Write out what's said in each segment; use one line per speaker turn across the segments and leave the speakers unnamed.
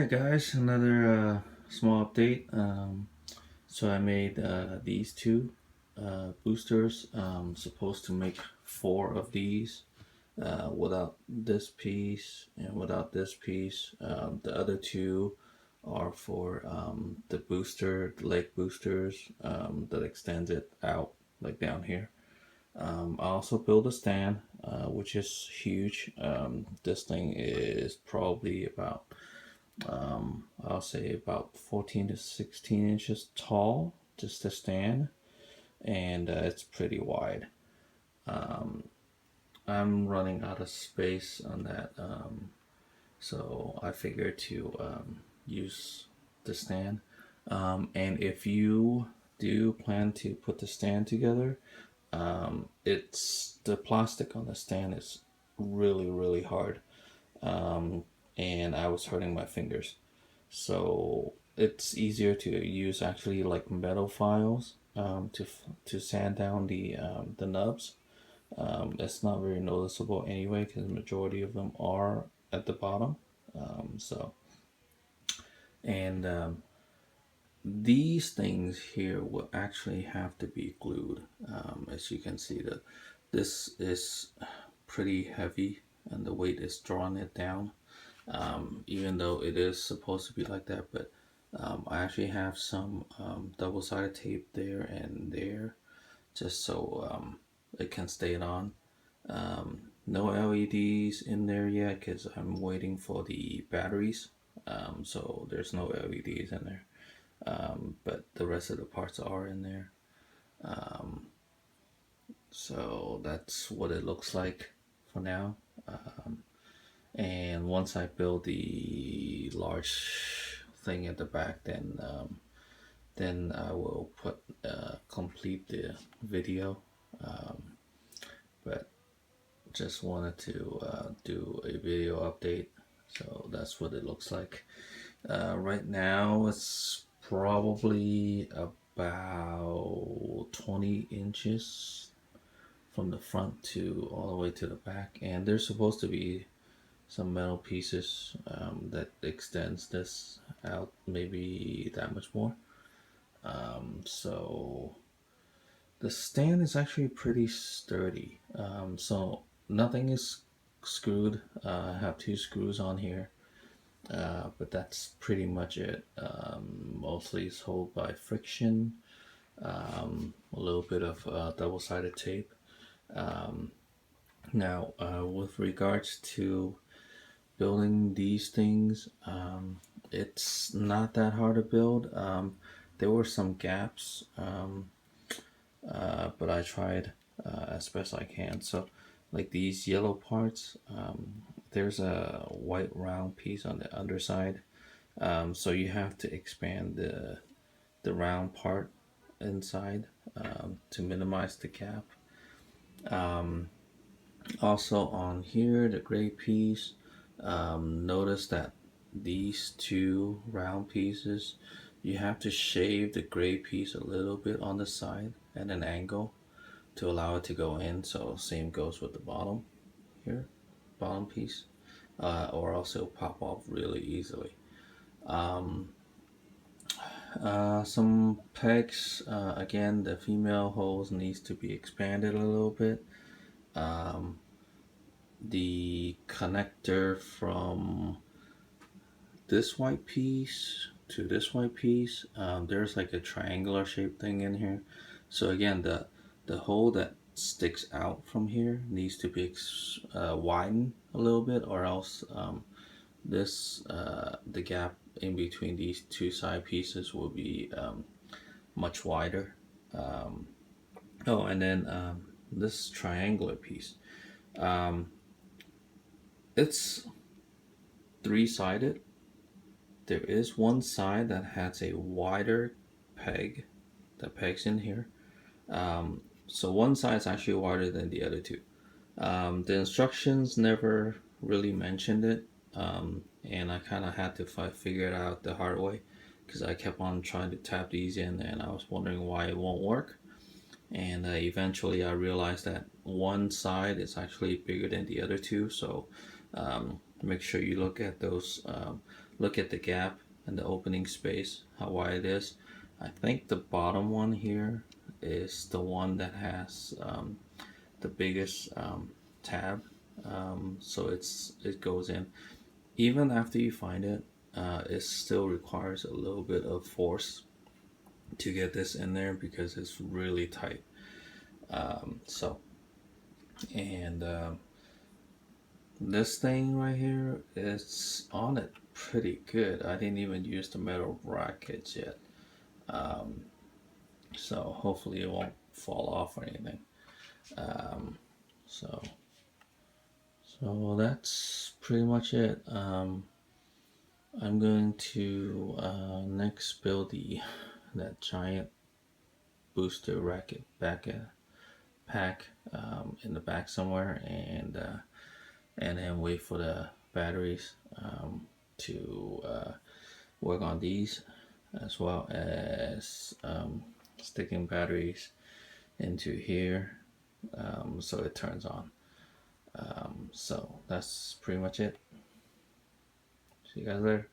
Alright guys, another small update. So I made these two boosters. Supposed to make four of these without this piece and without this piece. The other two are for the booster, the leg boosters that extends it out like down here. I also built a stand, which is huge. This thing is probably about I'll say about 14 to 16 inches tall, just to stand, and it's pretty wide. I'm running out of space on that, so I figured to use the stand. And if you do plan to put the stand together, it's the plastic on the stand is really hard, and I was hurting my fingers. So it's easier to use actually like metal files to sand down the nubs. It's not very noticeable anyway because the majority of them are at the bottom. So and these things here will actually have to be glued. As you can see, that this is pretty heavy and the weight is drawing it down. Even though it is supposed to be like that, but I actually have some double-sided tape there and there just so it can stay on. No LEDs in there yet because I'm waiting for the batteries. So there's no LEDs in there, but the rest of the parts are in there. So that's what it looks like for now. And once I build the large thing at the back, then I will complete the video. But just wanted to do a video update, so that's what it looks like. Right now it's probably about 20 inches from the front to all the way to the back, and there's supposed to be some metal pieces that extends this out maybe that much more. So the stand is actually pretty sturdy. So nothing is screwed. I have two screws on here, but that's pretty much it. Mostly it's held by friction, a little bit of double-sided tape. Now, with regards to building these things, it's not that hard to build. There were some gaps, but I tried as best I can. So like these yellow parts, there's a white round piece on the underside, so you have to expand the round part inside to minimize the gap. Also on here, the gray piece, notice that these two round pieces, you have to shave the gray piece a little bit on the side at an angle to allow it to go in. So same goes with the bottom here, bottom piece, or else it'll pop off really easily. Some pegs, again, the female holes needs to be expanded a little bit. The connector from this white piece to this white piece, there's like a triangular shaped thing in here. So again, the hole that sticks out from here needs to be widened a little bit, or else the gap in between these two side pieces will be much wider. Oh, and then this triangular piece, it's three-sided. There is one side that has a wider peg that pegs in here. So one side is actually wider than the other two. The instructions never really mentioned it, and I kind of had to figure it out the hard way because I kept on trying to tap these in and I was wondering why it won't work. And eventually I realized that one side is actually bigger than the other two, so make sure you look at those look at the gap and the opening space, how wide it is. I think the bottom one here is the one that has the biggest tab. So it goes in. Even after you find it, it still requires a little bit of force to get this in there because it's really tight. So, and this thing right here, it's on it pretty good. I didn't even use the metal brackets yet. So hopefully it won't fall off or anything. So, so that's pretty much it. I'm going to next build that giant booster racket pack in the back somewhere, and then wait for the batteries to work on these, as well as sticking batteries into here so it turns on. So that's pretty much it. See you guys later.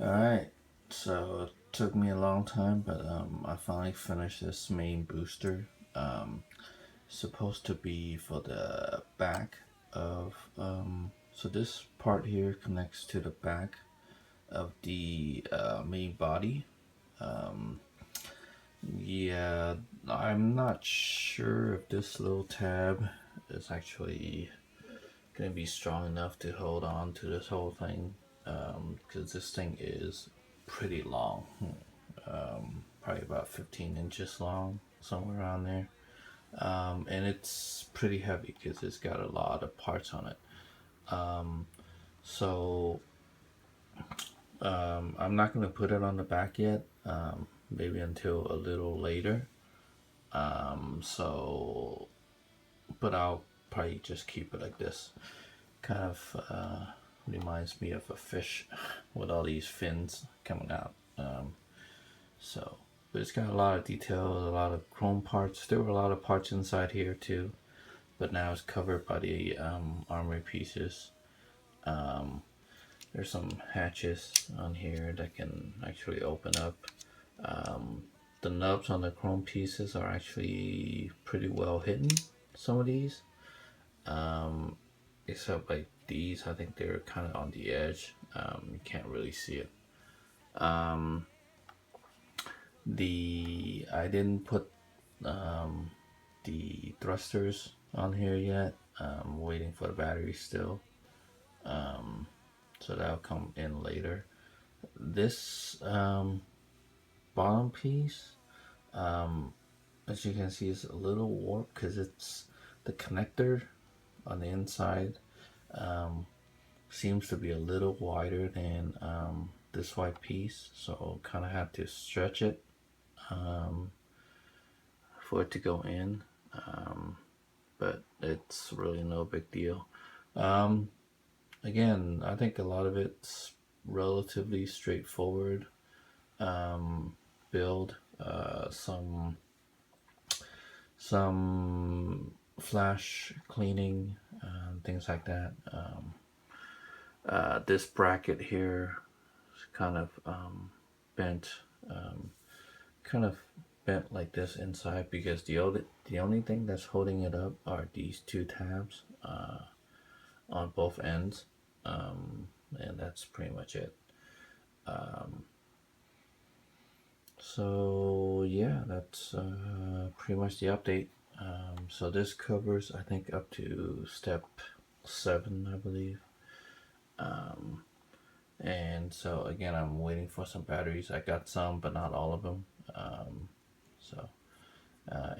Alright, so it took me a long time, but I finally finished this main booster. Supposed to be for the back of, so this part here connects to the back of the main body. Yeah, I'm not sure if this little tab is actually gonna be strong enough to hold on to this whole thing, because this thing is pretty long, probably about 15 inches long, somewhere around there. And it's pretty heavy because it's got a lot of parts on it. So I'm not going to put it on the back yet, maybe until a little later. So, but I'll probably just keep it like this. Kind of reminds me of a fish with all these fins coming out. So, but it's got a lot of details, a lot of chrome parts. There were a lot of parts inside here too, but now it's covered by the armor pieces. There's some hatches on here that can actually open up. The nubs on the chrome pieces are actually pretty well hidden, some of these. Except like these, I think they're kind of on the edge. You can't really see it. I didn't put the thrusters on here yet. I'm waiting for the battery still. So that'll come in later. This bottom piece, as you can see, is a little warped because it's the connector on the inside seems to be a little wider than this white piece, so kind of have to stretch it for it to go in, but it's really no big deal. Again, I think a lot of it's relatively straightforward build. Some flash cleaning, things like that. This bracket here is kind of bent, kind of bent like this inside because the only thing that's holding it up are these two tabs on both ends, and that's pretty much it. So yeah, that's pretty much the update. So this covers, I think, up to step 7, I believe. And so again, I'm waiting for some batteries. I got some, but not all of them. So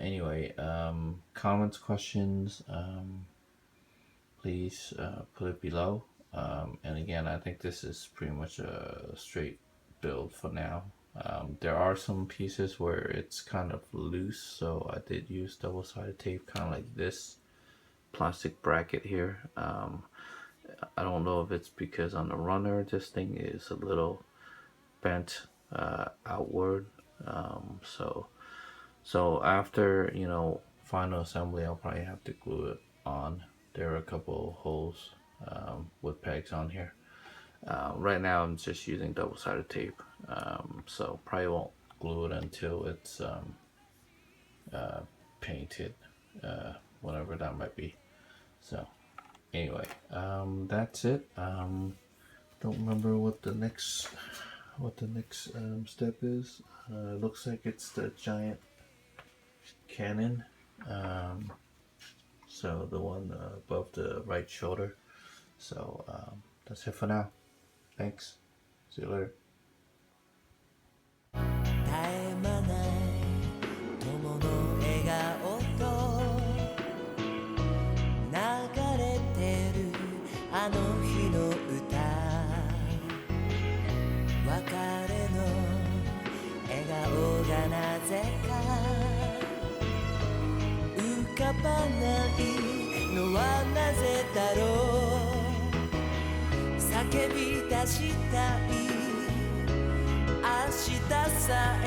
anyway, comments, questions, please put it below. And again, I think this is pretty much a straight build for now. There are some pieces where it's kind of loose, so I did use double-sided tape, kind of like this plastic bracket here. I don't know if it's because on the runner this thing is a little bent outward. So after, you know, final assembly, I'll probably have to glue it on. There are a couple holes with pegs on here. Right now I'm just using double-sided tape, so probably won't glue it until it's painted, whatever that might be. So anyway, that's it. Don't remember what the next step is. Looks like it's the giant cannon, so the one above the right shoulder. So that's it for now. Thanks. See you later.
絶え間ない友の笑顔と流れてるあの日の歌別れの笑顔がなぜか浮かばないのはなぜだろう叫び出したい明日さえ